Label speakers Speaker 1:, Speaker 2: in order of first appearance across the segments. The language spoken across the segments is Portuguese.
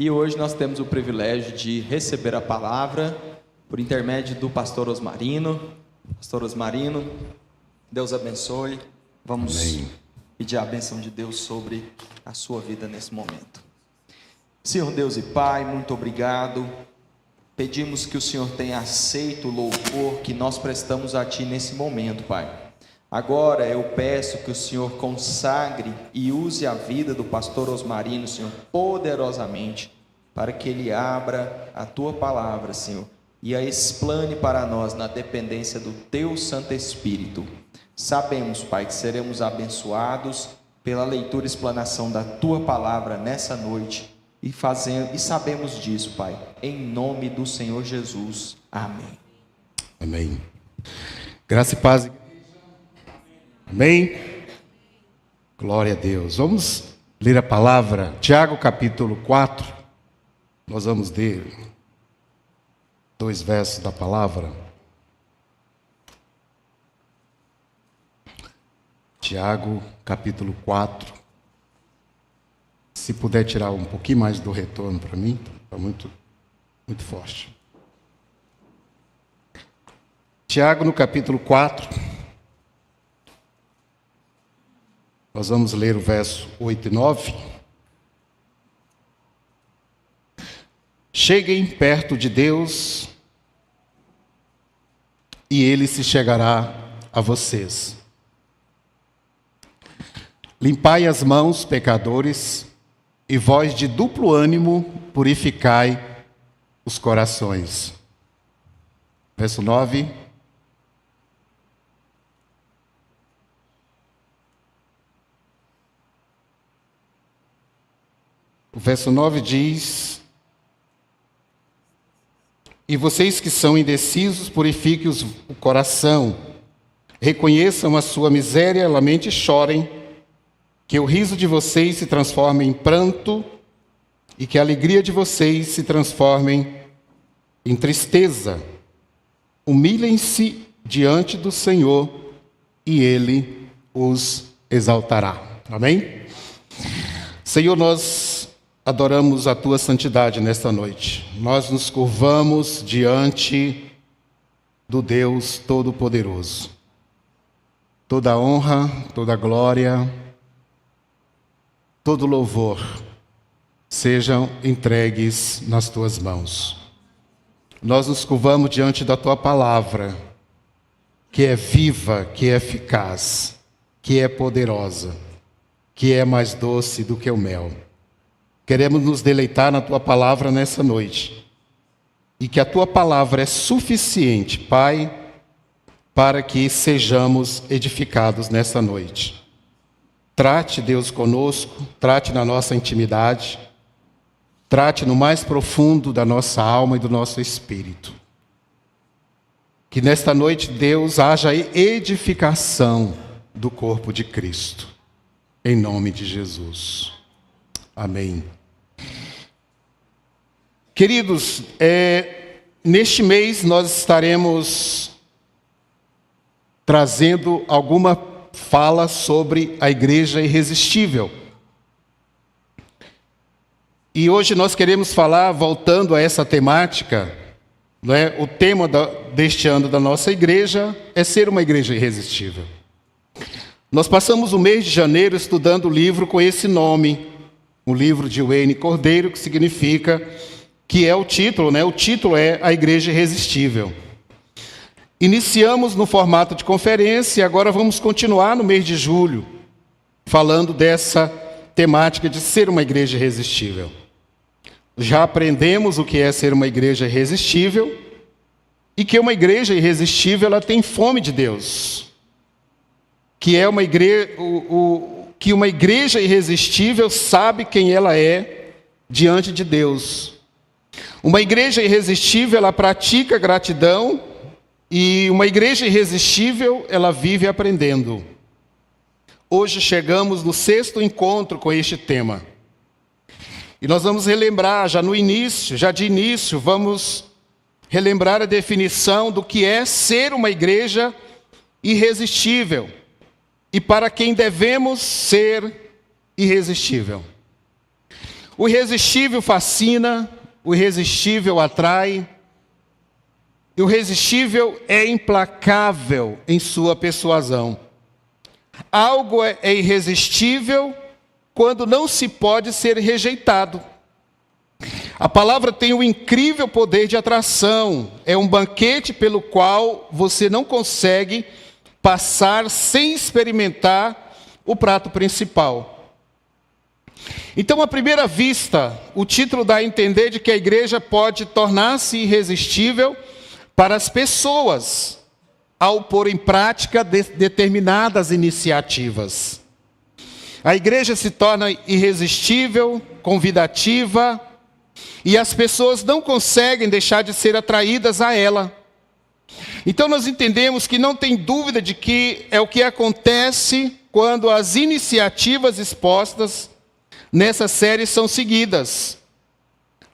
Speaker 1: E hoje nós temos o privilégio de receber a palavra por intermédio do pastor Osmarino. Pastor Osmarino, Deus abençoe. Vamos pedir a bênção de Deus sobre a sua vida nesse momento. Senhor Deus e Pai, muito obrigado. Pedimos que o Senhor tenha aceito o louvor que nós prestamos a Ti nesse momento, Pai. Agora eu peço que o Senhor consagre e use a vida do pastor Osmarino, Senhor, poderosamente, para que ele abra a Tua palavra, Senhor, e a explane para nós na dependência do Teu Santo Espírito. Sabemos, Pai, que seremos abençoados pela leitura e explanação da Tua palavra nessa noite, e sabemos disso, Pai, em nome do Senhor Jesus. Amém.
Speaker 2: Amém. Graça e paz. Amém. Glória a Deus. Vamos ler a palavra, Tiago capítulo 4. Nós vamos ler 2 versos da palavra. Tiago capítulo 4. Se puder tirar um pouquinho mais do retorno para mim, está muito forte. Tiago no capítulo 4. Nós vamos ler o verso 8 e 9. Cheguem perto de Deus, e Ele se chegará a vocês. Limpai as mãos, pecadores, e vós de duplo ânimo, purificai os corações. Verso 9. O verso 9 diz: e vocês que são indecisos, purifiquem o coração, reconheçam a sua miséria, lamente e chorem, que o riso de vocês se transforme em pranto e que a alegria de vocês se transforme em tristeza. Humilhem-se diante do Senhor e Ele os exaltará. Amém? Senhor, nós adoramos a Tua santidade nesta noite. Nós nos curvamos diante do Deus Todo-Poderoso. Toda honra, toda glória, todo louvor sejam entregues nas Tuas mãos. Nós nos curvamos diante da Tua palavra, que é viva, que é eficaz, que é poderosa, que é mais doce do que o mel. Queremos nos deleitar na Tua palavra nessa noite, e que a Tua palavra é suficiente, Pai, para que sejamos edificados nessa noite. Trate, Deus, conosco, trate na nossa intimidade, trate no mais profundo da nossa alma e do nosso espírito. Que nesta noite, Deus, haja edificação do corpo de Cristo, em nome de Jesus. Amém. Queridos, neste mês nós estaremos trazendo alguma fala sobre a igreja irresistível. E hoje nós queremos falar, voltando a essa temática, né? O tema deste ano da nossa igreja é ser uma igreja irresistível. Nós passamos o mês de janeiro estudando o livro com esse nome, o livro de Wayne Cordeiro, que significa, que é o título, né? O título é A Igreja Irresistível. Iniciamos no formato de conferência e agora vamos continuar no mês de julho, falando dessa temática de ser uma igreja irresistível. Já aprendemos o que é ser uma igreja irresistível e que uma igreja irresistível ela tem fome de Deus. Que é uma igreja irresistível sabe quem ela é diante de Deus. Uma igreja irresistível ela pratica gratidão. E uma igreja irresistível, ela vive aprendendo. Hoje chegamos no 6º encontro com este tema. E nós vamos relembrar, já de início, vamos relembrar a definição do que é ser uma igreja irresistível. E para quem devemos ser irresistível. O irresistível fascina, o irresistível atrai, e o irresistível é implacável em sua persuasão. Algo é irresistível quando não se pode ser rejeitado. A palavra tem um incrível poder de atração. É um banquete pelo qual você não consegue passar sem experimentar o prato principal. Então, à primeira vista, o título dá a entender de que a igreja pode tornar-se irresistível para as pessoas ao pôr em prática determinadas iniciativas. A igreja se torna irresistível, convidativa, e as pessoas não conseguem deixar de ser atraídas a ela. Então nós entendemos que não tem dúvida de que é o que acontece quando as iniciativas expostas nessa série são seguidas.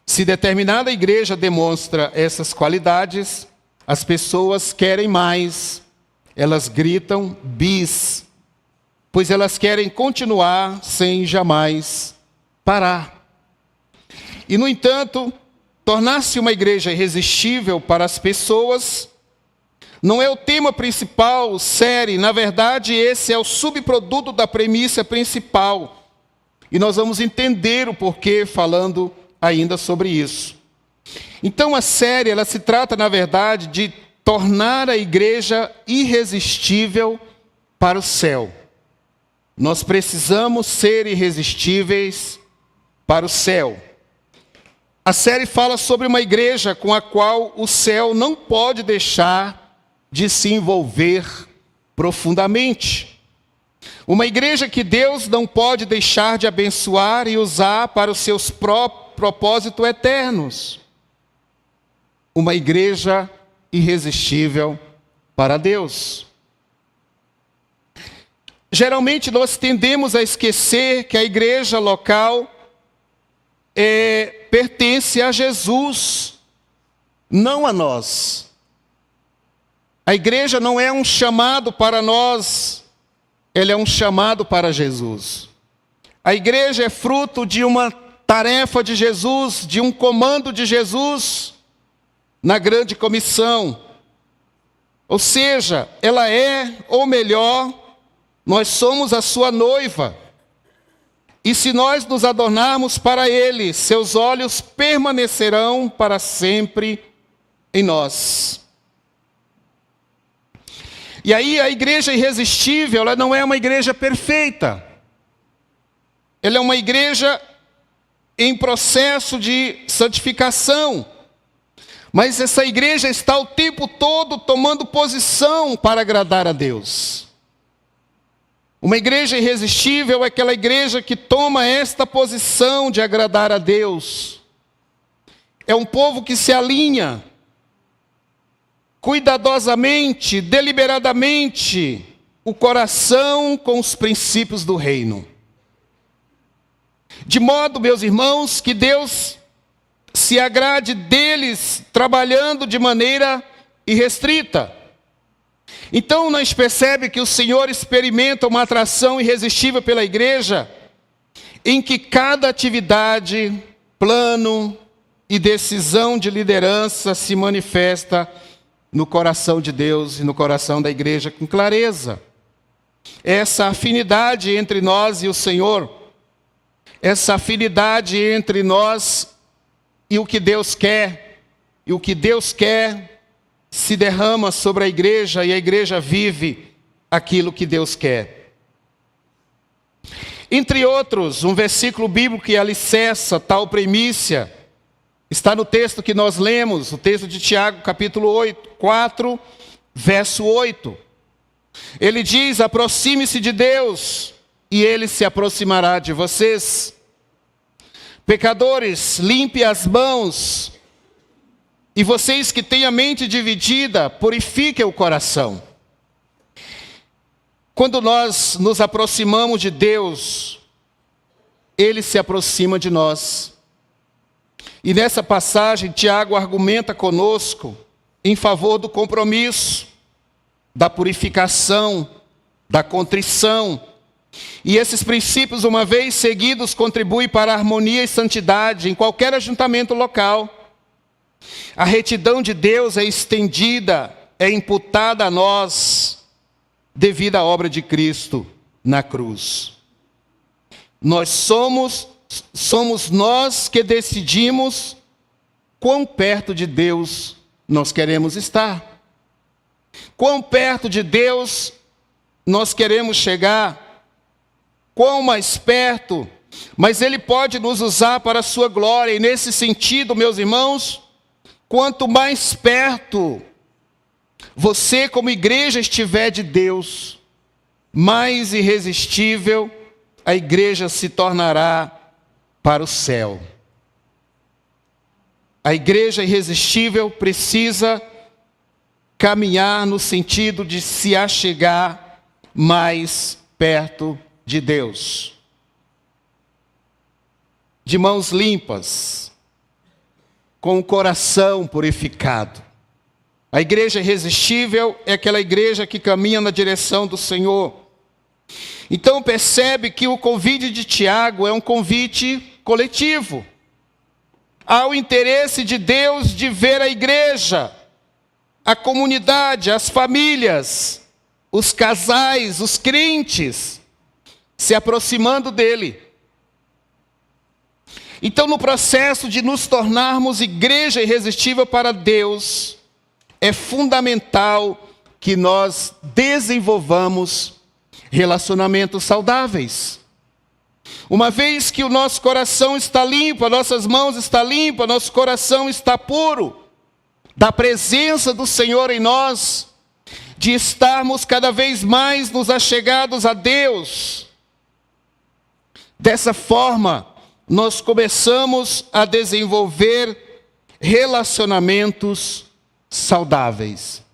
Speaker 2: Se determinada igreja demonstra essas qualidades, as pessoas querem mais. Elas gritam bis, pois elas querem continuar sem jamais parar. E, no entanto, tornar-se uma igreja irresistível para as pessoas não é o tema principal, série. Na verdade, esse é o subproduto da premissa principal. E nós vamos entender o porquê falando ainda sobre isso. Então, a série, ela se trata, na verdade, de tornar a igreja irresistível para o céu. Nós precisamos ser irresistíveis para o céu. A série fala sobre uma igreja com a qual o céu não pode deixar de se envolver profundamente. Uma igreja que Deus não pode deixar de abençoar e usar para os seus propósitos eternos. Uma igreja irresistível para Deus. Geralmente nós tendemos a esquecer que a igreja local pertence a Jesus, não a nós. A igreja não é um chamado para nós, ela é um chamado para Jesus. A igreja é fruto de uma tarefa de Jesus, de um comando de Jesus na grande comissão. Ou seja, ela é, ou melhor, nós somos a sua noiva. E se nós nos adornarmos para Ele, seus olhos permanecerão para sempre em nós. E aí a igreja irresistível, ela não é uma igreja perfeita. Ela é uma igreja em processo de santificação. Mas essa igreja está o tempo todo tomando posição para agradar a Deus. Uma igreja irresistível é aquela igreja que toma esta posição de agradar a Deus. É um povo que se alinha cuidadosamente, deliberadamente, o coração com os princípios do reino. De modo, meus irmãos, que Deus se agrade deles trabalhando de maneira irrestrita. Então, nós percebemos que o Senhor experimenta uma atração irresistível pela igreja, em que cada atividade, plano e decisão de liderança se manifesta no coração de Deus e no coração da igreja com clareza. Essa afinidade entre nós e o Senhor, essa afinidade entre nós e o que Deus quer, e o que Deus quer se derrama sobre a igreja e a igreja vive aquilo que Deus quer. Entre outros, um versículo bíblico que alicerça tal premissa está no texto que nós lemos, o texto de Tiago, capítulo 4, verso 8. Ele diz: aproxime-se de Deus e Ele se aproximará de vocês. Pecadores, limpe as mãos. E vocês que têm a mente dividida, purifiquem o coração. Quando nós nos aproximamos de Deus, Ele se aproxima de nós. E nessa passagem, Tiago argumenta conosco em favor do compromisso, da purificação, da contrição, E esses princípios, uma vez seguidos, contribuem para a harmonia e santidade em qualquer ajuntamento local. A retidão de Deus é estendida, é imputada a nós devido à obra de Cristo na cruz. Somos nós que decidimos quão perto de Deus nós queremos estar. Quão perto de Deus nós queremos chegar. Quão mais perto. Mas Ele pode nos usar para a sua glória. E nesse sentido, meus irmãos, quanto mais perto você como igreja estiver de Deus, mais irresistível a igreja se tornará para o céu. A igreja irresistível precisa caminhar no sentido de se achegar mais perto de Deus. De mãos limpas, com o coração purificado. A igreja irresistível é aquela igreja que caminha na direção do Senhor. Então percebe que o convite de Tiago é um convite coletivo. Há o interesse de Deus de ver a igreja, a comunidade, as famílias, os casais, os crentes, se aproximando dele. Então, no processo de nos tornarmos igreja irresistível para Deus, é fundamental que nós desenvolvamos relacionamentos saudáveis. Uma vez que o nosso coração está limpo, as nossas mãos estão limpas, nosso coração está puro, da presença do Senhor em nós, de estarmos cada vez mais nos achegados a Deus. Dessa forma, nós começamos a desenvolver relacionamentos saudáveis.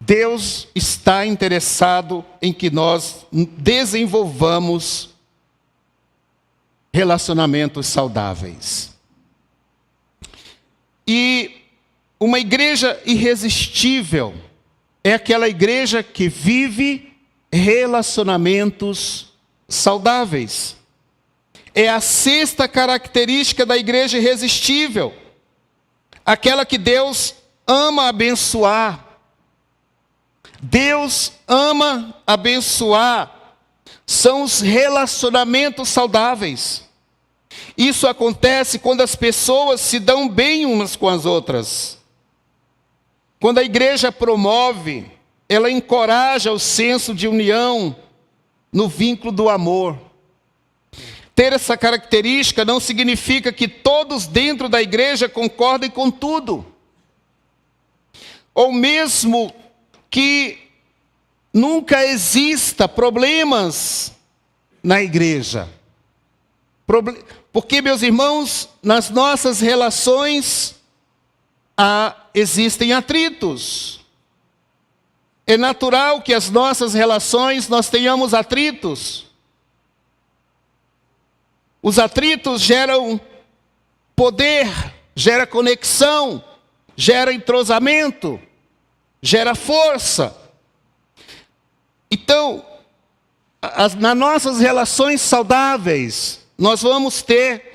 Speaker 2: Deus está interessado em que nós desenvolvamos relacionamentos saudáveis. E uma igreja irresistível é aquela igreja que vive relacionamentos saudáveis. É a sexta característica da igreja irresistível. Aquela que Deus ama abençoar. Deus ama abençoar. São os relacionamentos saudáveis. Isso acontece quando as pessoas se dão bem umas com as outras. Quando a igreja promove, ela encoraja o senso de união no vínculo do amor. Ter essa característica não significa que todos dentro da igreja concordem com tudo. Ou mesmo que nunca exista problemas na igreja. Porque, meus irmãos, nas nossas relações existem atritos. É natural que as nossas relações nós tenhamos atritos. Os atritos geram poder, gera conexão, gera entrosamento, gera força. Então, nas nossas relações saudáveis, nós vamos ter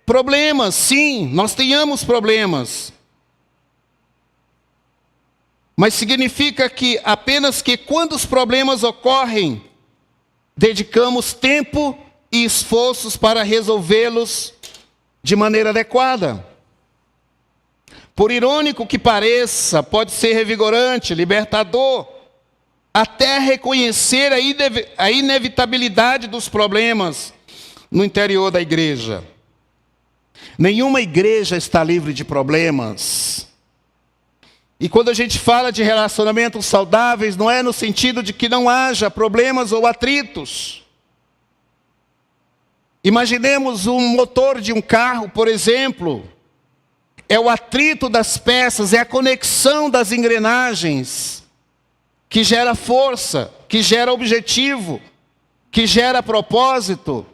Speaker 2: problemas, sim, nós tenhamos problemas. Mas significa que apenas que quando os problemas ocorrem, dedicamos tempo e esforços para resolvê-los de maneira adequada. Por irônico que pareça, pode ser revigorante, libertador, até reconhecer a inevitabilidade dos problemas no interior da igreja. Nenhuma igreja está livre de problemas. E quando a gente fala de relacionamentos saudáveis, não é no sentido de que não haja problemas ou atritos. Imaginemos um motor de um carro, por exemplo. É o atrito das peças, é a conexão das engrenagens que gera força, que gera objetivo, que gera propósito.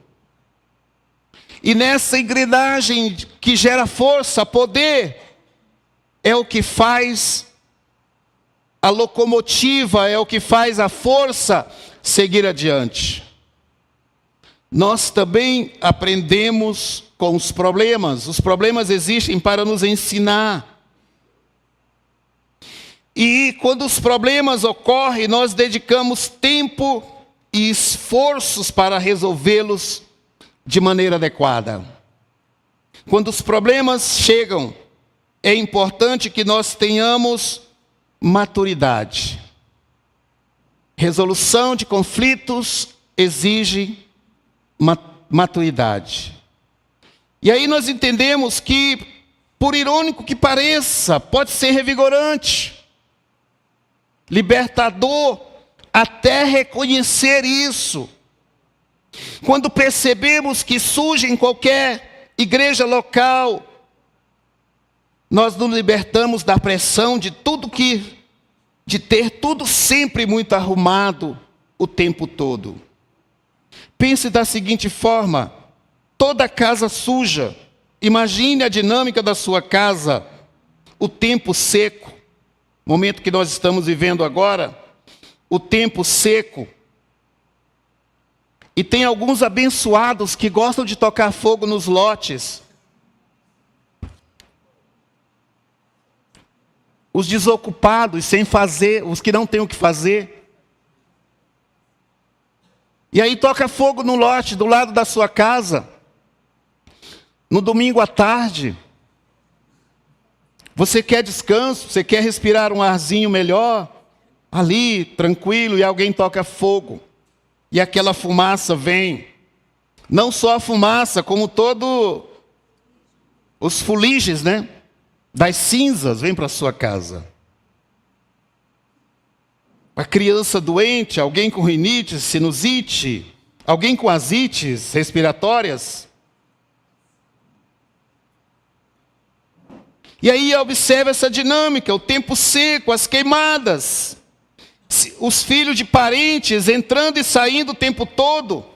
Speaker 2: E nessa engrenagem que gera força, poder, é o que faz a locomotiva, é o que faz a força seguir adiante. Nós também aprendemos com os problemas. Os problemas existem para nos ensinar. E quando os problemas ocorrem, nós dedicamos tempo e esforços para resolvê-los de maneira adequada. Quando os problemas chegam, é importante que nós tenhamos maturidade. Resolução de conflitos exige maturidade. E aí nós entendemos que, por irônico que pareça, pode ser revigorante, libertador, até reconhecer isso. Quando percebemos que surge em qualquer igreja local, nós nos libertamos da pressão de ter tudo sempre muito arrumado o tempo todo. Pense da seguinte forma: toda casa suja, imagine a dinâmica da sua casa, o tempo seco, momento que nós estamos vivendo agora, o tempo seco. E tem alguns abençoados que gostam de tocar fogo nos lotes. Os desocupados, sem fazer, os que não têm o que fazer. E aí toca fogo no lote do lado da sua casa. No domingo à tarde. Você quer descanso, você quer respirar um arzinho melhor, ali, tranquilo, e alguém toca fogo. E aquela fumaça vem. Não só a fumaça, como todos os fuligens, né? Das cinzas, vem para a sua casa. A criança doente, alguém com rinite, sinusite, alguém com asites respiratórias. E aí observa essa dinâmica, o tempo seco, as queimadas. Os filhos de parentes entrando e saindo o tempo todo.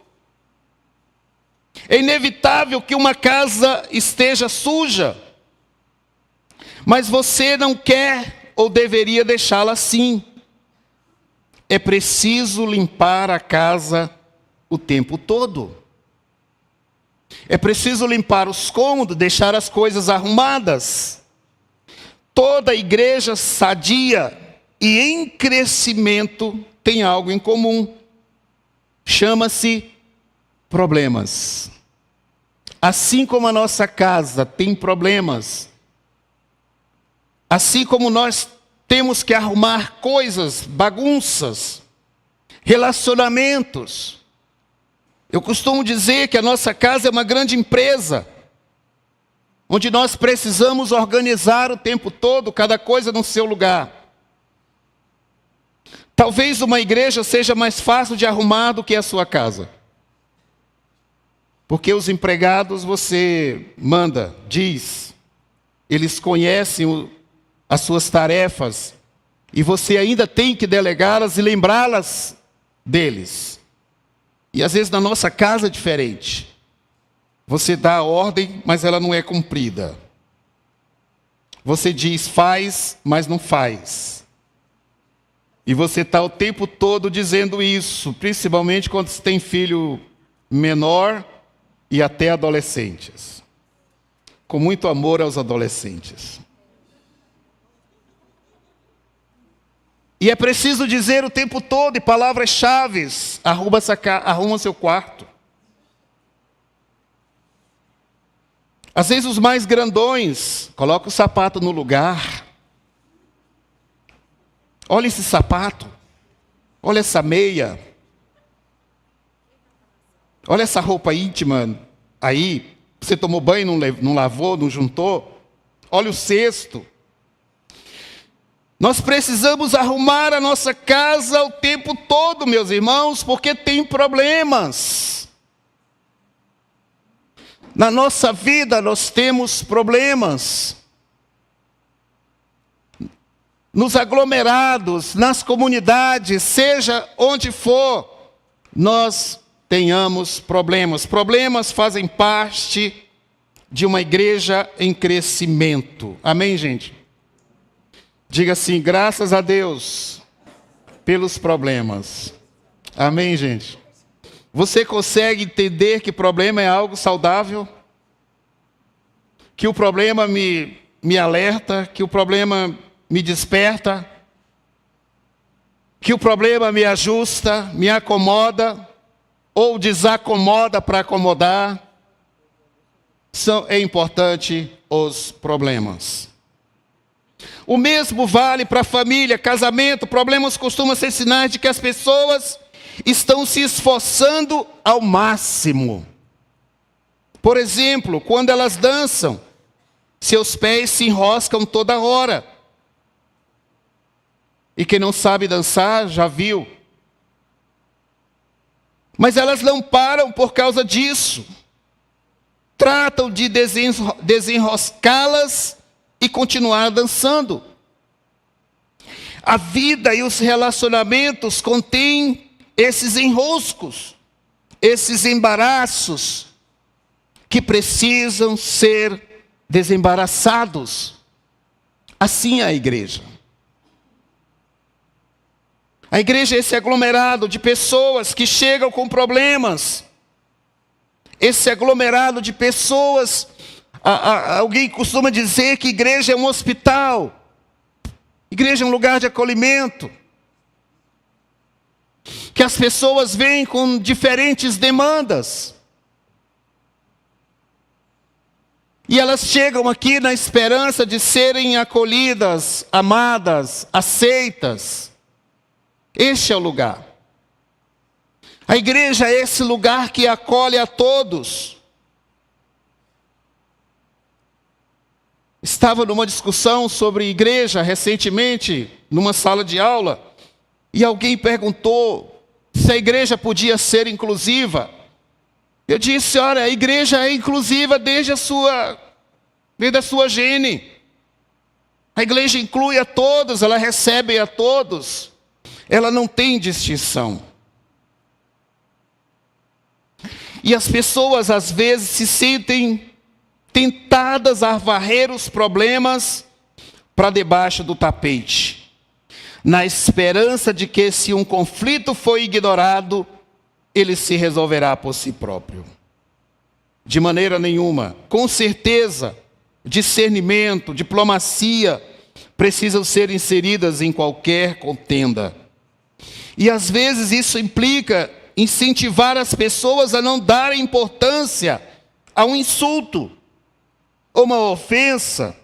Speaker 2: É inevitável que uma casa esteja suja. Mas você não quer ou deveria deixá-la assim. É preciso limpar a casa o tempo todo. É preciso limpar os cômodos, deixar as coisas arrumadas. Toda igreja sadia e em crescimento tem algo em comum. Chama-se problemas. Assim como a nossa casa tem problemas, assim como nós temos que arrumar coisas, bagunças, relacionamentos. Eu costumo dizer que a nossa casa é uma grande empresa, onde nós precisamos organizar o tempo todo, cada coisa no seu lugar. Talvez uma igreja seja mais fácil de arrumar do que a sua casa. Porque os empregados você manda, diz, eles conhecem as suas tarefas, e você ainda tem que delegá-las e lembrá-las deles. E às vezes na nossa casa é diferente. Você dá a ordem, mas ela não é cumprida. Você diz faz, mas não faz. E você está o tempo todo dizendo isso, principalmente quando você tem filho menor e até adolescentes. Com muito amor aos adolescentes. E é preciso dizer o tempo todo, e palavras-chave, arruma seu quarto. Às vezes os mais grandões, coloca o sapato no lugar. Olha esse sapato, olha essa meia, olha essa roupa íntima aí, você tomou banho, não lavou, não juntou. Olha o cesto. Nós precisamos arrumar a nossa casa o tempo todo, meus irmãos, porque tem problemas. Na nossa vida nós temos problemas. Nos aglomerados, nas comunidades, seja onde for, nós tenhamos problemas. Problemas fazem parte de uma igreja em crescimento. Amém, gente? Diga assim, graças a Deus pelos problemas. Amém, gente? Você consegue entender que problema é algo saudável? Que o problema me alerta, que o problema me desperta, que o problema me ajusta, me acomoda, ou desacomoda para acomodar. É importante os problemas. O mesmo vale para a família, casamento. Problemas costumam ser sinais de que as pessoas estão se esforçando ao máximo. Por exemplo, quando elas dançam, seus pés se enroscam toda hora. E quem não sabe dançar, já viu. Mas elas não param por causa disso. Tratam de desenroscá-las e continuar dançando. A vida e os relacionamentos contêm esses enroscos, esses embaraços, que precisam ser desembaraçados. Assim é a igreja. A igreja é esse aglomerado de pessoas que chegam com problemas. Esse aglomerado de pessoas, alguém costuma dizer que igreja é um hospital. Igreja é um lugar de acolhimento. Que as pessoas vêm com diferentes demandas. E elas chegam aqui na esperança de serem acolhidas, amadas, aceitas. Este é o lugar. A igreja é esse lugar que acolhe a todos. Estava numa discussão sobre igreja recentemente, numa sala de aula, e alguém perguntou se a igreja podia ser inclusiva. Eu disse, olha, a igreja é inclusiva desde a sua gene. A igreja inclui a todos, ela recebe a todos. Ela não tem distinção. E as pessoas às vezes se sentem tentadas a varrer os problemas para debaixo do tapete, na esperança de que, se um conflito for ignorado, ele se resolverá por si próprio. De maneira nenhuma. Com certeza, discernimento, diplomacia precisam ser inseridas em qualquer contenda. E às vezes isso implica incentivar as pessoas a não darem importância a um insulto ou uma ofensa.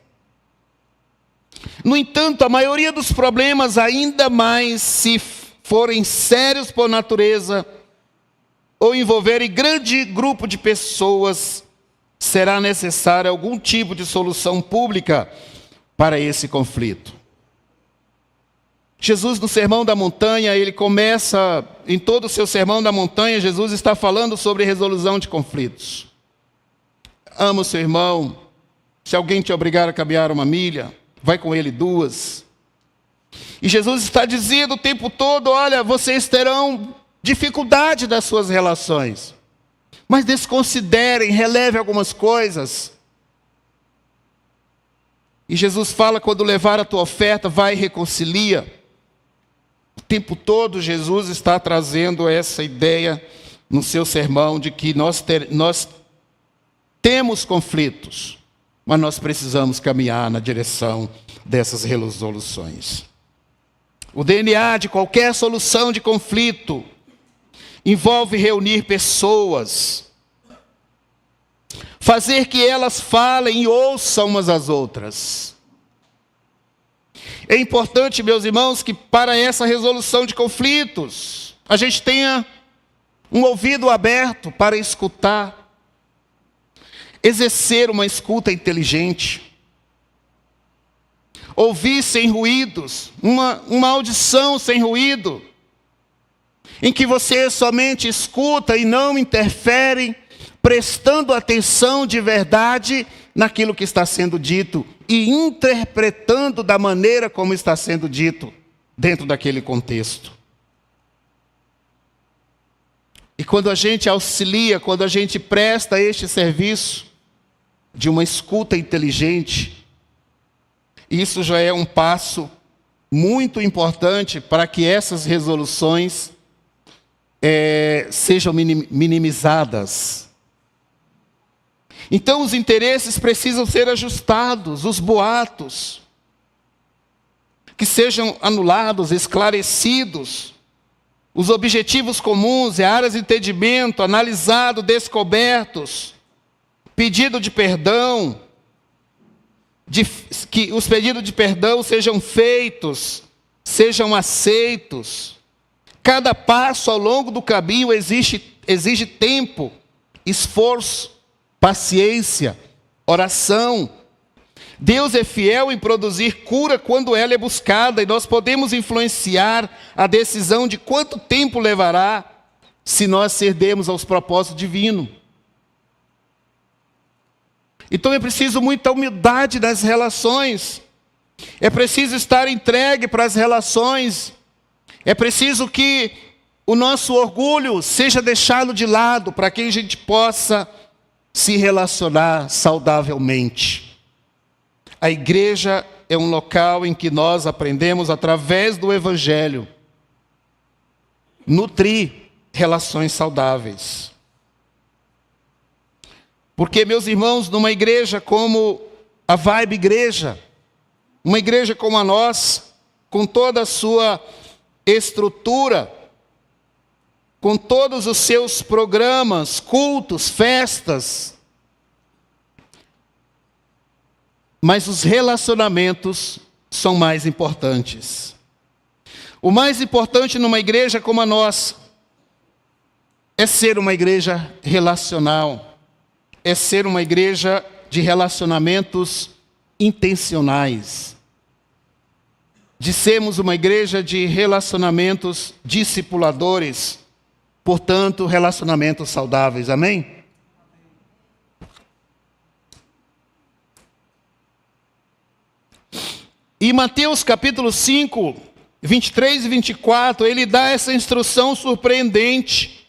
Speaker 2: No entanto, a maioria dos problemas, ainda mais se forem sérios por natureza ou envolverem grande grupo de pessoas, será necessário algum tipo de solução pública para esse conflito. Jesus, no Sermão da Montanha, ele começa, em todo o seu Sermão da Montanha, Jesus está falando sobre resolução de conflitos. Ama o seu irmão. Se alguém te obrigar a caminhar 1 milha, vai com ele 2. E Jesus está dizendo o tempo todo, olha, vocês terão dificuldade das suas relações. Mas desconsiderem, relevem algumas coisas. E Jesus fala, quando levar a tua oferta, vai e reconcilia. O tempo todo Jesus está trazendo essa ideia no seu sermão de que nós temos conflitos, mas nós precisamos caminhar na direção dessas resoluções. O DNA de qualquer solução de conflito envolve reunir pessoas, fazer que elas falem e ouçam umas às outras. É importante, meus irmãos, que para essa resolução de conflitos, a gente tenha um ouvido aberto para escutar, exercer uma escuta inteligente, ouvir sem ruídos, uma audição sem ruído, em que você somente escuta e não interfere, prestando atenção de verdade naquilo que está sendo dito e interpretando da maneira como está sendo dito dentro daquele contexto. E quando a gente auxilia, quando a gente presta este serviço de uma escuta inteligente, isso já é um passo muito importante para que essas resoluções sejam minimizadas. Então os interesses precisam ser ajustados, os boatos, que sejam anulados, esclarecidos, os objetivos comuns e áreas de entendimento, analisado, descobertos, pedido de perdão, que os pedidos de perdão sejam feitos, sejam aceitos. Cada passo ao longo do caminho exige tempo, esforço, paciência, oração. Deus é fiel em produzir cura quando ela é buscada, e nós podemos influenciar a decisão de quanto tempo levará se nós cedermos aos propósitos divinos. Então é preciso muita humildade nas relações, é preciso estar entregue para as relações, é preciso que o nosso orgulho seja deixado de lado para que a gente possa se relacionar saudavelmente. A igreja é um local em que nós aprendemos, através do Evangelho, nutrir relações saudáveis. Porque, meus irmãos, numa igreja como a Vibe Igreja, uma igreja como a nossa, com toda a sua estrutura, com todos os seus programas, cultos, festas, mas os relacionamentos são mais importantes. O mais importante numa igreja como a nossa é ser uma igreja relacional, é ser uma igreja de relacionamentos intencionais, de sermos uma igreja de relacionamentos discipuladores, portanto, relacionamentos saudáveis. Amém? E Mateus capítulo 5, 23 e 24, ele dá essa instrução surpreendente.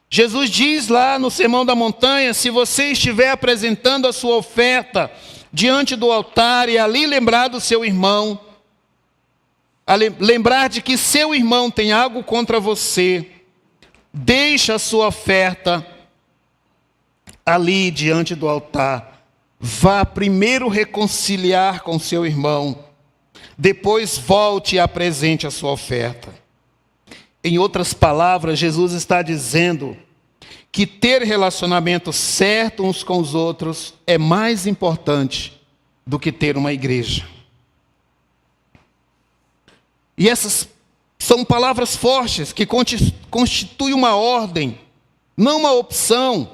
Speaker 2: Jesus diz lá no Sermão da Montanha: se você estiver apresentando a sua oferta diante do altar e ali lembrar do seu irmão, lembrar de que seu irmão tem algo contra você, deixa a sua oferta ali diante do altar. Vá primeiro reconciliar com seu irmão, depois volte e apresente a sua oferta. Em outras palavras, Jesus está dizendo que ter relacionamento certo uns com os outros é mais importante do que ter uma igreja. E essas são palavras fortes que constituem uma ordem, não uma opção.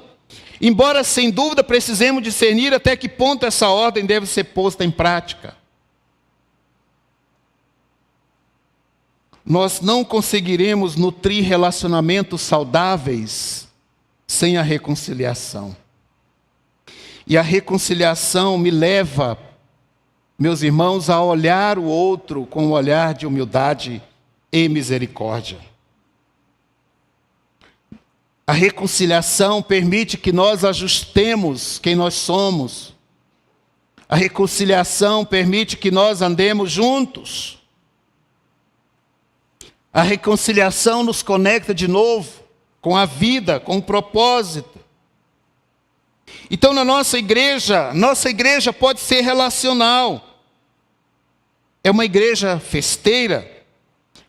Speaker 2: Embora, sem dúvida, precisemos discernir até que ponto essa ordem deve ser posta em prática. Nós não conseguiremos nutrir relacionamentos saudáveis sem a reconciliação. E a reconciliação me leva, meus irmãos, a olhar o outro com um olhar de humildade e misericórdia. A reconciliação permite que nós ajustemos quem nós somos. A reconciliação permite que nós andemos juntos. A reconciliação nos conecta de novo com a vida, com o propósito. Então, na nossa igreja pode ser relacional. É uma igreja festeira.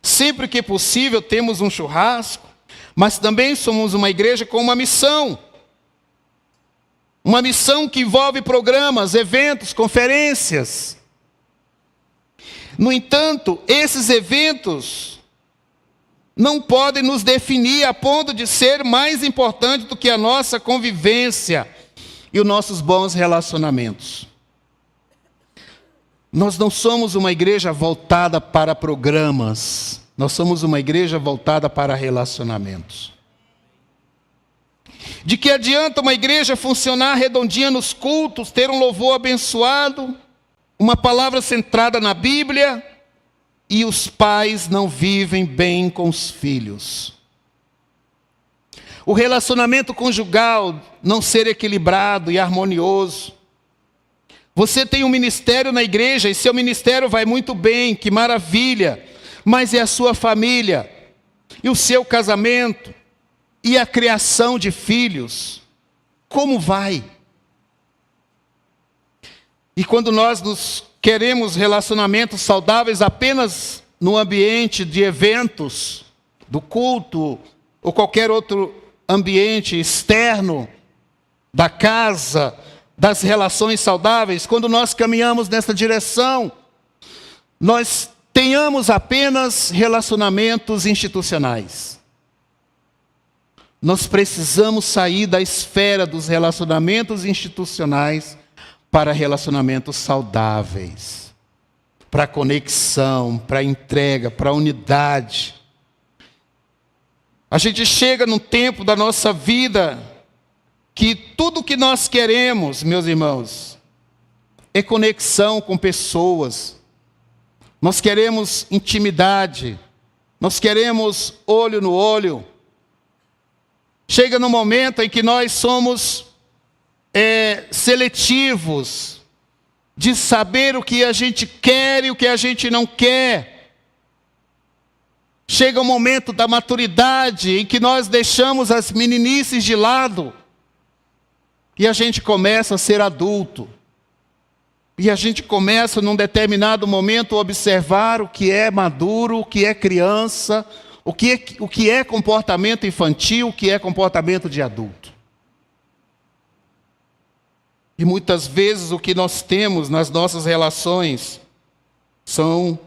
Speaker 2: Sempre que possível temos um churrasco, mas também somos uma igreja com uma missão. Uma missão que envolve programas, eventos, conferências. No entanto, esses eventos não podem nos definir a ponto de ser mais importante do que a nossa convivência e os nossos bons relacionamentos. Nós não somos uma igreja voltada para programas. Nós somos uma igreja voltada para relacionamentos. De que adianta uma igreja funcionar redondinha nos cultos, ter um louvor abençoado, uma palavra centrada na Bíblia, e os pais não vivem bem com os filhos? O relacionamento conjugal não ser equilibrado e harmonioso. Você tem um ministério na igreja e seu ministério vai muito bem, que maravilha, mas é a sua família. e o seu casamento, e a criação de filhos, como vai? E quando nós queremos relacionamentos saudáveis apenas no ambiente de eventos, do culto, ou qualquer outro ambiente externo, da casa, das relações saudáveis, quando nós caminhamos nessa direção, nós tenhamos apenas relacionamentos institucionais. Nós precisamos sair da esfera dos relacionamentos institucionais para relacionamentos saudáveis, para conexão, para entrega, para unidade. A gente chega num tempo da nossa vida que tudo que nós queremos, meus irmãos, é conexão com pessoas. Nós queremos intimidade, nós queremos olho no olho. Chega no momento em que nós somos seletivos de saber o que a gente quer e o que a gente não quer. Chega o momento da maturidade em que nós deixamos as meninices de lado e a gente começa a ser adulto. E a gente começa, num determinado momento, a observar o que é maduro, o que é criança, o que é comportamento infantil, o que é comportamento de adulto. E muitas vezes o que nós temos nas nossas relações são,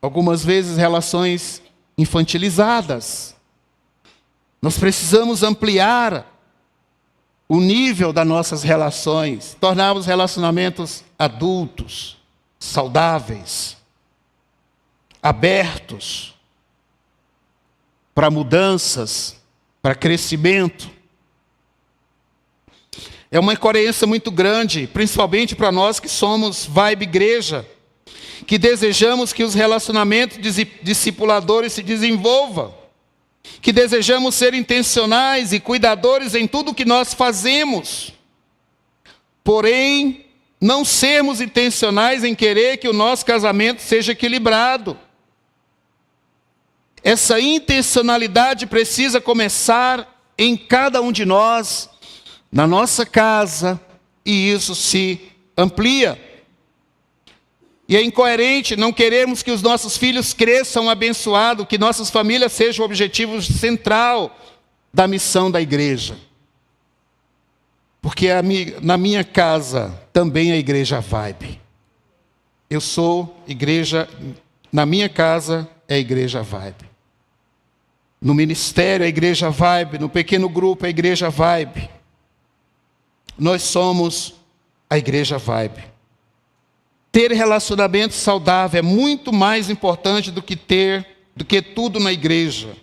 Speaker 2: algumas vezes, relações infantilizadas. Nós precisamos ampliar o nível das nossas relações, tornarmos relacionamentos adultos, saudáveis, abertos para mudanças, para crescimento. É uma incoerência muito grande, principalmente para nós que somos Vibe Igreja, que desejamos que os relacionamentos discipuladores se desenvolvam, que desejamos ser intencionais e cuidadores em tudo que nós fazemos, porém, não sermos intencionais em querer que o nosso casamento seja equilibrado. Essa intencionalidade precisa começar em cada um de nós, na nossa casa, e isso se amplia. E é incoerente, não queremos que os nossos filhos cresçam abençoados, que nossas famílias sejam o objetivo central da missão da igreja. Porque na minha casa também é igreja Vibe. Eu sou igreja, na minha casa é igreja Vibe. No ministério é igreja Vibe, no pequeno grupo é igreja Vibe. Nós somos a igreja Vibe. Ter relacionamento saudável é muito mais importante do que tudo na igreja.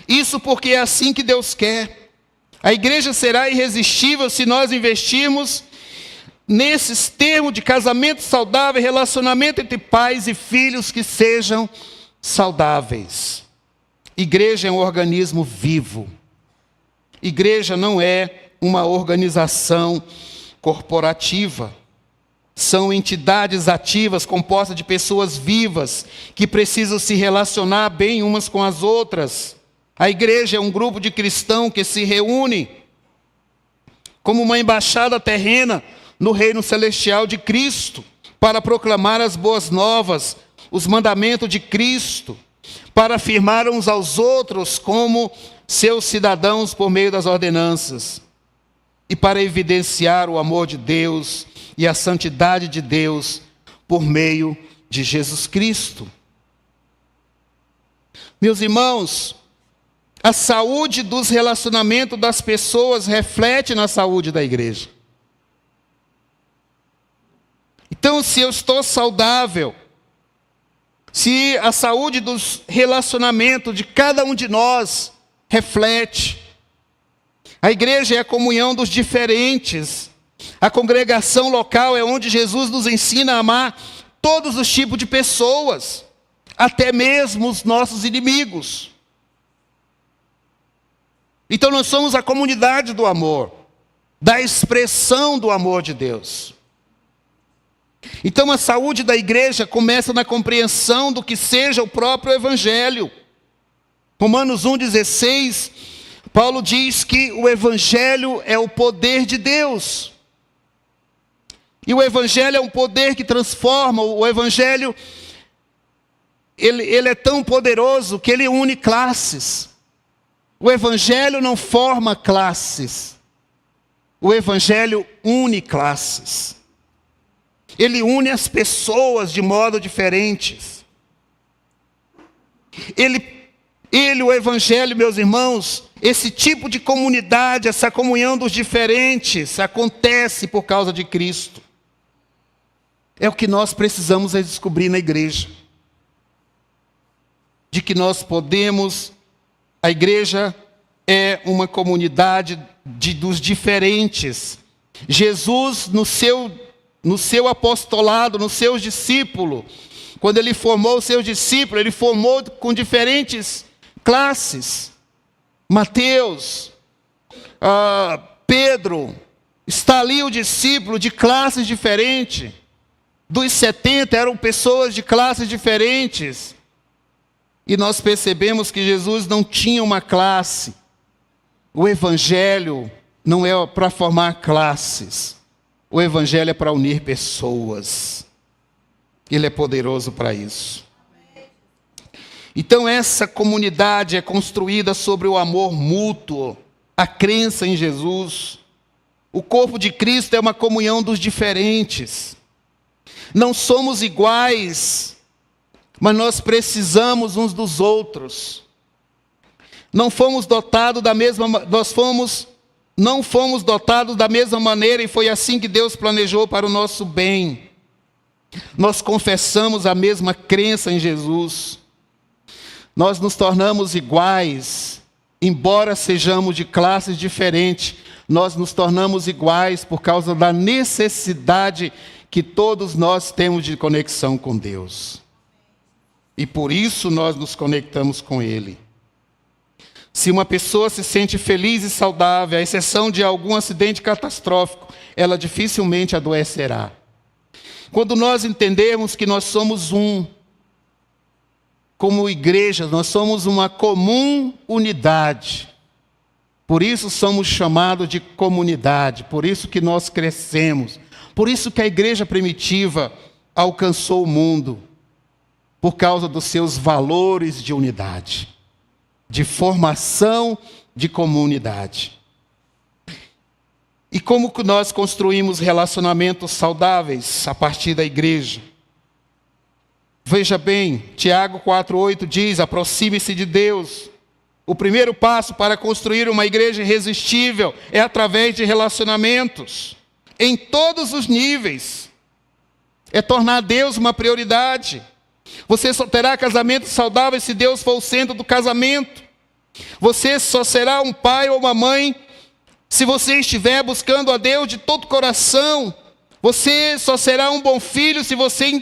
Speaker 2: Isso porque é assim que Deus quer. A igreja será irresistível se nós investirmos nesses termos de casamento saudável, relacionamento entre pais e filhos que sejam saudáveis. Igreja é um organismo vivo. Igreja não é uma organização corporativa. São entidades ativas compostas de pessoas vivas que precisam se relacionar bem umas com as outras. A igreja é um grupo de cristãos que se reúne como uma embaixada terrena no reino celestial de Cristo para proclamar as boas novas, os mandamentos de Cristo, para afirmar uns aos outros como seus cidadãos por meio das ordenanças e para evidenciar o amor de Deus e a santidade de Deus por meio de Jesus Cristo. Meus irmãos, a saúde dos relacionamentos das pessoas reflete na saúde da igreja. Então, se eu estou saudável, se a saúde dos relacionamentos de cada um de nós reflete, a igreja é a comunhão dos diferentes. A congregação local é onde Jesus nos ensina a amar todos os tipos de pessoas, até mesmo os nossos inimigos. Então nós somos a comunidade do amor, da expressão do amor de Deus. Então a saúde da igreja começa na compreensão do que seja o próprio Evangelho. Romanos 1,16, Paulo diz que o Evangelho é o poder de Deus. E o Evangelho é um poder que transforma. O Evangelho, ele é tão poderoso que ele une classes. O Evangelho não forma classes. O Evangelho une classes. Ele une as pessoas de modo diferentes. O Evangelho, meus irmãos, esse tipo de comunidade, essa comunhão dos diferentes, acontece por causa de Cristo. É o que nós precisamos descobrir na igreja. De que nós podemos, a igreja é uma comunidade dos diferentes. Jesus, no seu apostolado, nos seus discípulos, quando ele formou os seus discípulos, ele formou com diferentes classes. Mateus, Pedro, está ali o discípulo de classes diferentes. Dos 70 eram pessoas de classes diferentes. E nós percebemos que Jesus não tinha uma classe. O Evangelho não é para formar classes. O Evangelho é para unir pessoas. Ele é poderoso para isso. Então essa comunidade é construída sobre o amor mútuo, a crença em Jesus. O corpo de Cristo é uma comunhão dos diferentes. Não somos iguais, mas nós precisamos uns dos outros. Não fomos dotados da mesma maneira e foi assim que Deus planejou para o nosso bem. Nós confessamos a mesma crença em Jesus. Nós nos tornamos iguais, embora sejamos de classes diferentes. Nós nos tornamos iguais por causa da necessidade que todos nós temos de conexão com Deus. E por isso nós nos conectamos com Ele. Se uma pessoa se sente feliz e saudável, à exceção de algum acidente catastrófico, ela dificilmente adoecerá. Quando nós entendemos que nós somos como igreja, nós somos uma comum unidade. Por isso somos chamados de comunidade, por isso que nós crescemos. Por isso que a igreja primitiva alcançou o mundo, por causa dos seus valores de unidade, de formação de comunidade. E como que nós construímos relacionamentos saudáveis a partir da igreja? Veja bem, Tiago 4,8 diz: aproxime-se de Deus. O primeiro passo para construir uma igreja irresistível é através de relacionamentos, em todos os níveis. É tornar Deus uma prioridade. Você só terá casamento saudável se Deus for o centro do casamento. Você só será um pai ou uma mãe se você estiver buscando a Deus de todo o coração. Você só será um bom filho se você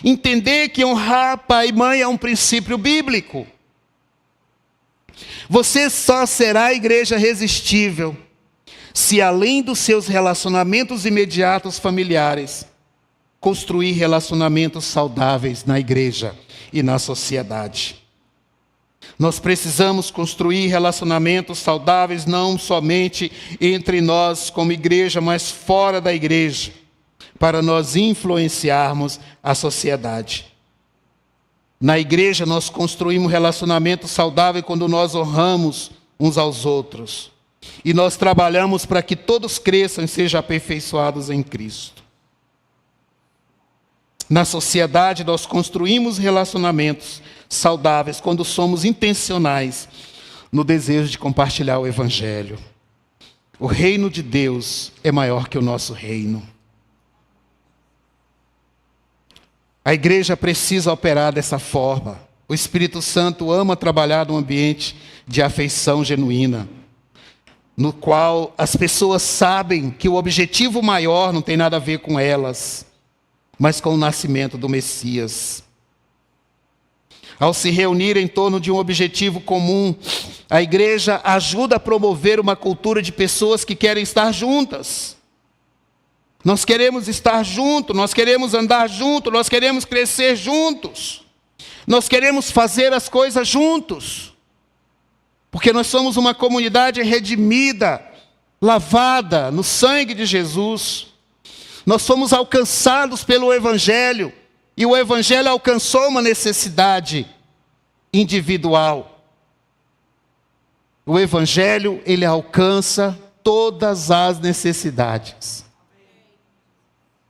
Speaker 2: entender que honrar pai e mãe é um princípio bíblico. Você só será igreja irresistível se, além dos seus relacionamentos imediatos familiares, construir relacionamentos saudáveis na igreja e na sociedade. Nós precisamos construir relacionamentos saudáveis não somente entre nós como igreja, mas fora da igreja, para nós influenciarmos a sociedade. Na igreja nós construímos relacionamento saudável quando nós honramos uns aos outros. E nós trabalhamos para que todos cresçam e sejam aperfeiçoados em Cristo. Na sociedade nós construímos relacionamentos saudáveis quando somos intencionais no desejo de compartilhar o Evangelho. O reino de Deus é maior que o nosso reino. A igreja precisa operar dessa forma. O Espírito Santo ama trabalhar num ambiente de afeição genuína, no qual as pessoas sabem que o objetivo maior não tem nada a ver com elas, mas com o nascimento do Messias. Ao se reunir em torno de um objetivo comum, a igreja ajuda a promover uma cultura de pessoas que querem estar juntas. Nós queremos estar juntos, nós queremos andar juntos, nós queremos crescer juntos. Nós queremos fazer as coisas juntos. Porque nós somos uma comunidade redimida, lavada no sangue de Jesus. Nós fomos alcançados pelo Evangelho. E o Evangelho alcançou uma necessidade individual. O Evangelho, ele alcança todas as necessidades.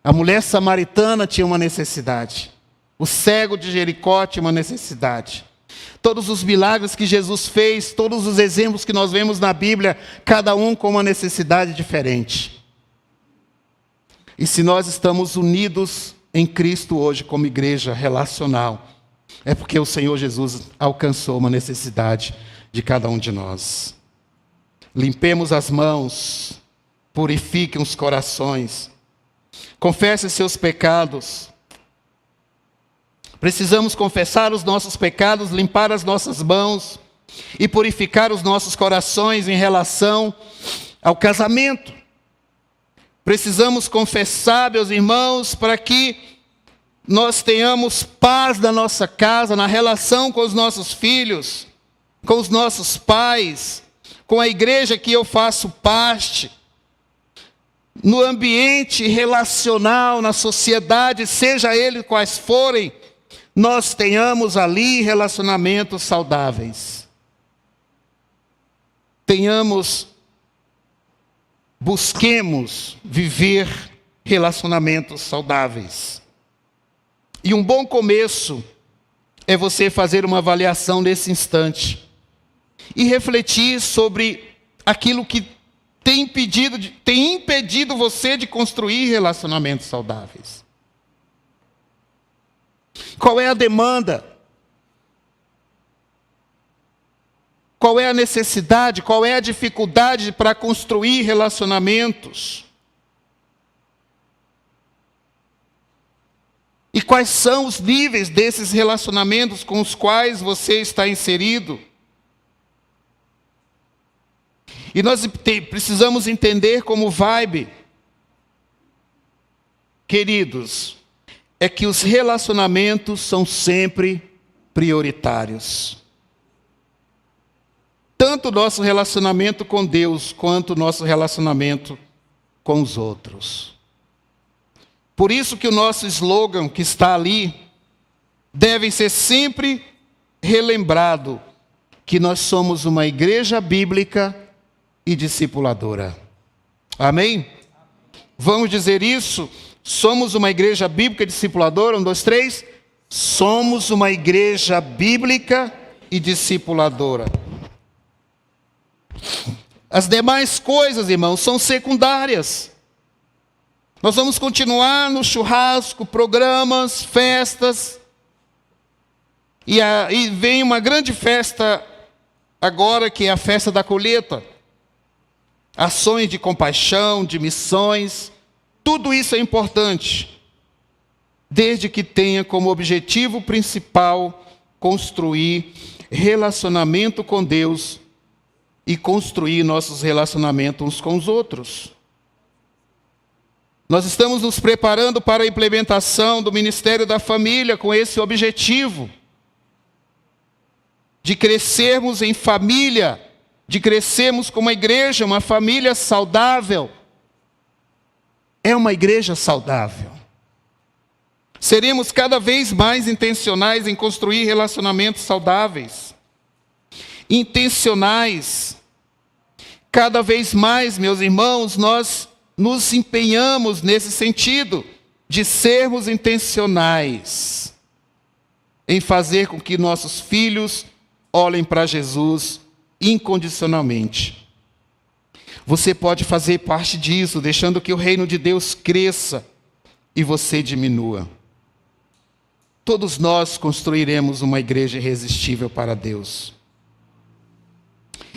Speaker 2: A mulher samaritana tinha uma necessidade. O cego de Jericó tinha uma necessidade. Todos os milagres que Jesus fez, todos os exemplos que nós vemos na Bíblia, cada um com uma necessidade diferente. E se nós estamos unidos em Cristo hoje como igreja relacional, é porque o Senhor Jesus alcançou uma necessidade de cada um de nós. Limpemos as mãos, purifiquem os corações, confesse seus pecados. Precisamos confessar os nossos pecados, limpar as nossas mãos e purificar os nossos corações em relação ao casamento. Precisamos confessar, meus irmãos, para que nós tenhamos paz na nossa casa, na relação com os nossos filhos, com os nossos pais, com a igreja que eu faço parte, no ambiente relacional, na sociedade, seja ele quais forem, nós tenhamos ali relacionamentos saudáveis. Busquemos viver relacionamentos saudáveis. E um bom começo é você fazer uma avaliação nesse instante e refletir sobre aquilo que tem impedido você de construir relacionamentos saudáveis. Qual é a demanda? Qual é a necessidade? Qual é a dificuldade para construir relacionamentos? E quais são os níveis desses relacionamentos com os quais você está inserido? E nós precisamos entender como vibe, queridos, é que os relacionamentos são sempre prioritários. Tanto o nosso relacionamento com Deus, quanto o nosso relacionamento com os outros. Por isso que o nosso slogan que está ali, deve ser sempre relembrado, que nós somos uma igreja bíblica e discipuladora. Amém? Vamos dizer isso? Somos uma igreja bíblica e discipuladora? 1, 2, 3. Somos uma igreja bíblica e discipuladora. As demais coisas, irmãos, são secundárias. Nós vamos continuar no churrasco, programas, festas. E vem uma grande festa agora, que é a festa da colheita. Ações de compaixão, de missões. Tudo isso é importante, desde que tenha como objetivo principal construir relacionamento com Deus e construir nossos relacionamentos uns com os outros. Nós estamos nos preparando para a implementação do Ministério da Família com esse objetivo, de crescermos em família, de crescermos como uma igreja, uma família saudável. É uma igreja saudável. Seremos cada vez mais intencionais em construir relacionamentos saudáveis. Intencionais. Cada vez mais, meus irmãos, nós nos empenhamos nesse sentido de sermos intencionais em fazer com que nossos filhos olhem para Jesus incondicionalmente. Você pode fazer parte disso, deixando que o reino de Deus cresça e você diminua. Todos nós construiremos uma igreja irresistível para Deus.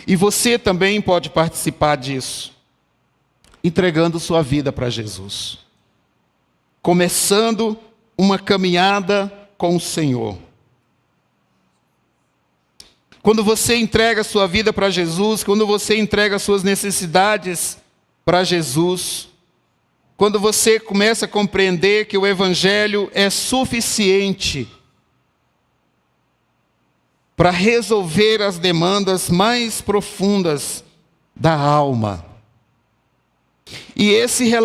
Speaker 2: E você também pode participar disso, entregando sua vida para Jesus. Começando uma caminhada com o Senhor. Quando você entrega a sua vida para Jesus, quando você entrega as suas necessidades para Jesus, quando você começa a compreender que o Evangelho é suficiente para resolver as demandas mais profundas da alma. E esse é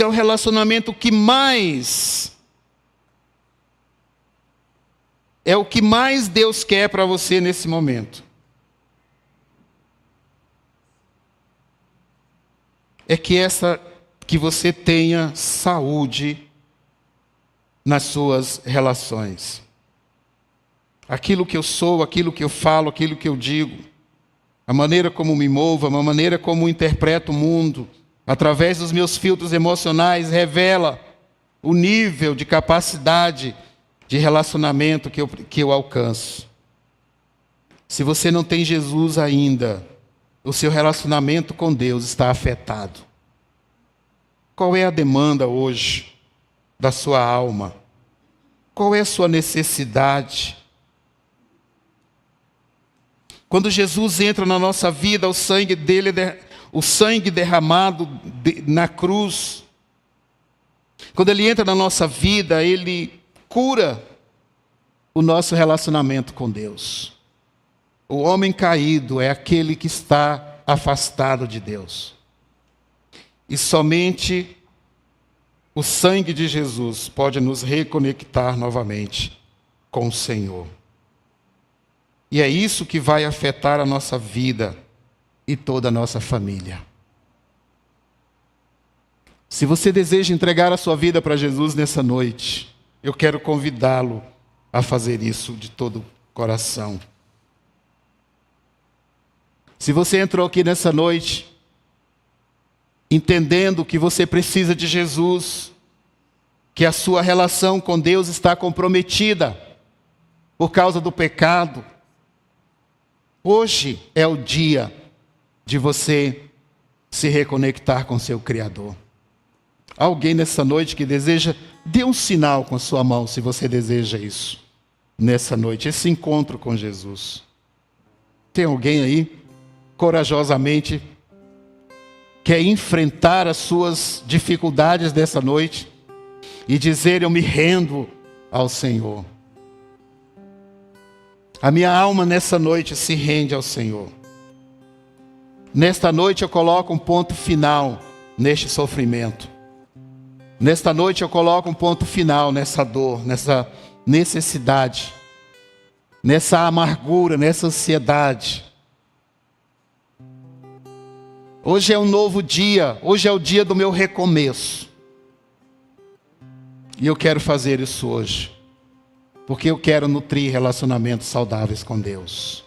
Speaker 2: o relacionamento que mais, é o que mais Deus quer para você nesse momento. É que você tenha saúde nas suas relações. Aquilo que eu sou, aquilo que eu falo, aquilo que eu digo, a maneira como me movo, a maneira como interpreto o mundo, através dos meus filtros emocionais, revela o nível de capacidade de relacionamento que eu alcanço. Se você não tem Jesus ainda, o seu relacionamento com Deus está afetado. Qual é a demanda hoje da sua alma? Qual é a sua necessidade? Quando Jesus entra na nossa vida, o sangue derramado na cruz, quando ele entra na nossa vida, ele cura o nosso relacionamento com Deus. O homem caído é aquele que está afastado de Deus. E somente o sangue de Jesus pode nos reconectar novamente com o Senhor. E é isso que vai afetar a nossa vida e toda a nossa família. Se você deseja entregar a sua vida para Jesus nessa noite, eu quero convidá-lo a fazer isso de todo o coração. Se você entrou aqui nessa noite, entendendo que você precisa de Jesus, que a sua relação com Deus está comprometida por causa do pecado, hoje é o dia de você se reconectar com seu Criador. Alguém nessa noite que deseja, dê um sinal com a sua mão se você deseja isso. Nessa noite, esse encontro com Jesus. Tem alguém aí, corajosamente, quer enfrentar as suas dificuldades dessa noite e dizer: eu me rendo ao Senhor. A minha alma nessa noite se rende ao Senhor. Nesta noite eu coloco um ponto final neste sofrimento. Nesta noite eu coloco um ponto final nessa dor, nessa necessidade, nessa amargura, nessa ansiedade. Hoje é um novo dia, hoje é o dia do meu recomeço. E eu quero fazer isso hoje. Porque eu quero nutrir relacionamentos saudáveis com Deus.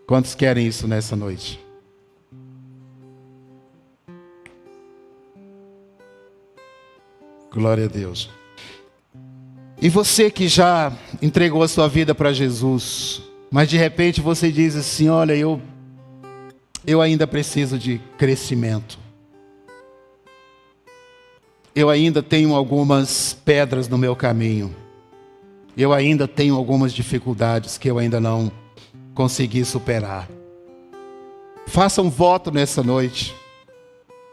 Speaker 2: Quantos querem isso nessa noite? Glória a Deus. E você que já entregou a sua vida para Jesus, mas de repente você diz assim: olha, eu ainda preciso de crescimento. Eu ainda tenho algumas pedras no meu caminho. Eu ainda tenho algumas dificuldades que eu ainda não consegui superar. Faça um voto nessa noite,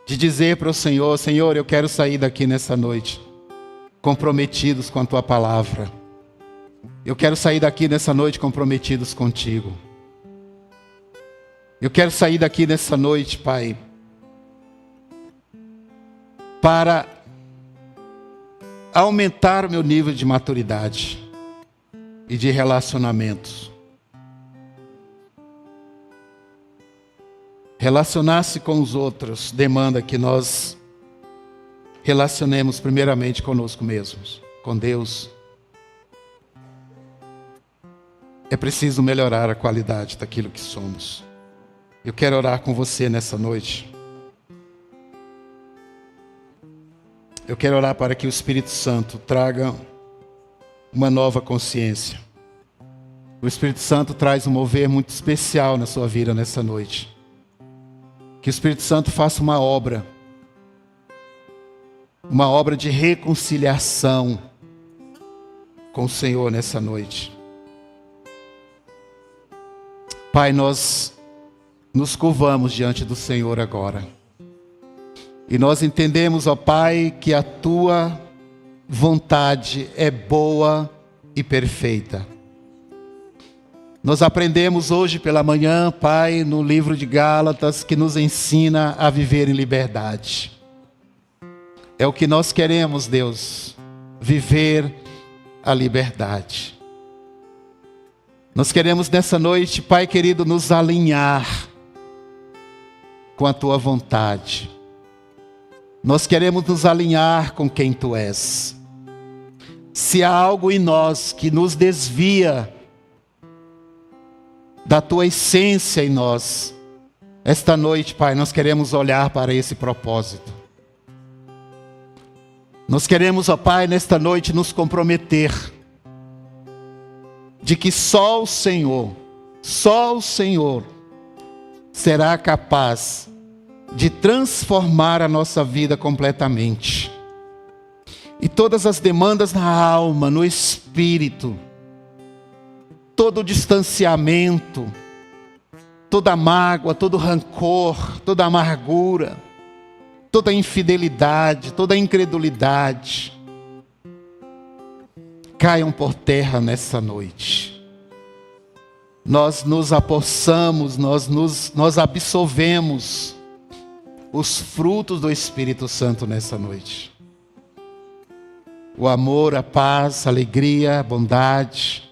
Speaker 2: de dizer para o Senhor: Senhor, eu quero sair daqui nessa noite, comprometidos com a Tua palavra. Eu quero sair daqui nessa noite comprometidos contigo. Eu quero sair daqui nessa noite, Pai, para aumentar o meu nível de maturidade e de relacionamentos. Relacionar-se com os outros demanda que nós relacionemos primeiramente conosco mesmos, com Deus. É preciso melhorar a qualidade daquilo que somos. Eu quero orar com você nessa noite. Eu quero orar para que o Espírito Santo traga uma nova consciência. O Espírito Santo traz um mover muito especial na sua vida nessa noite. Que o Espírito Santo faça uma obra de reconciliação com o Senhor nessa noite. Pai, nós nos curvamos diante do Senhor agora. E nós entendemos, ó Pai, que a tua vontade é boa e perfeita. Nós aprendemos hoje pela manhã, Pai, no livro de Gálatas, que nos ensina a viver em liberdade. É o que nós queremos, Deus, viver a liberdade. Nós queremos nessa noite, Pai querido, nos alinhar com a tua vontade. Nós queremos nos alinhar com quem tu és. Se há algo em nós que nos desvia da tua essência em nós, esta noite, Pai, nós queremos olhar para esse propósito. Nós queremos, ó Pai, nesta noite nos comprometer de que só o Senhor será capaz de transformar a nossa vida completamente. E todas as demandas na alma, no espírito, todo o distanciamento, toda mágoa, todo rancor, toda amargura, toda infidelidade, toda incredulidade, caiam por terra nessa noite. Nós nos apossamos, nós absorvemos os frutos do Espírito Santo nessa noite. O amor, a paz, a alegria, a bondade,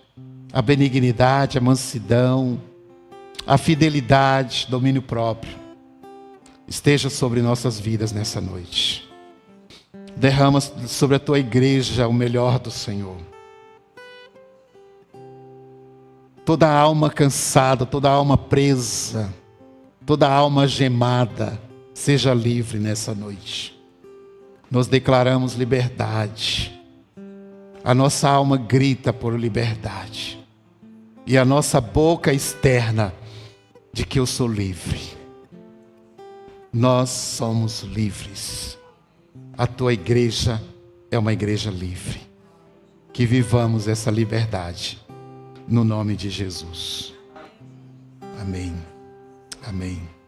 Speaker 2: a benignidade, a mansidão, a fidelidade, domínio próprio, esteja sobre nossas vidas nessa noite. Derrama sobre a tua igreja o melhor do Senhor. Toda alma cansada, toda alma presa, toda alma gemada, seja livre nessa noite. Nós declaramos liberdade. A nossa alma grita por liberdade. E a nossa boca externa de que eu sou livre. Nós somos livres. A tua igreja é uma igreja livre. Que vivamos essa liberdade. No nome de Jesus. Amém. Amém.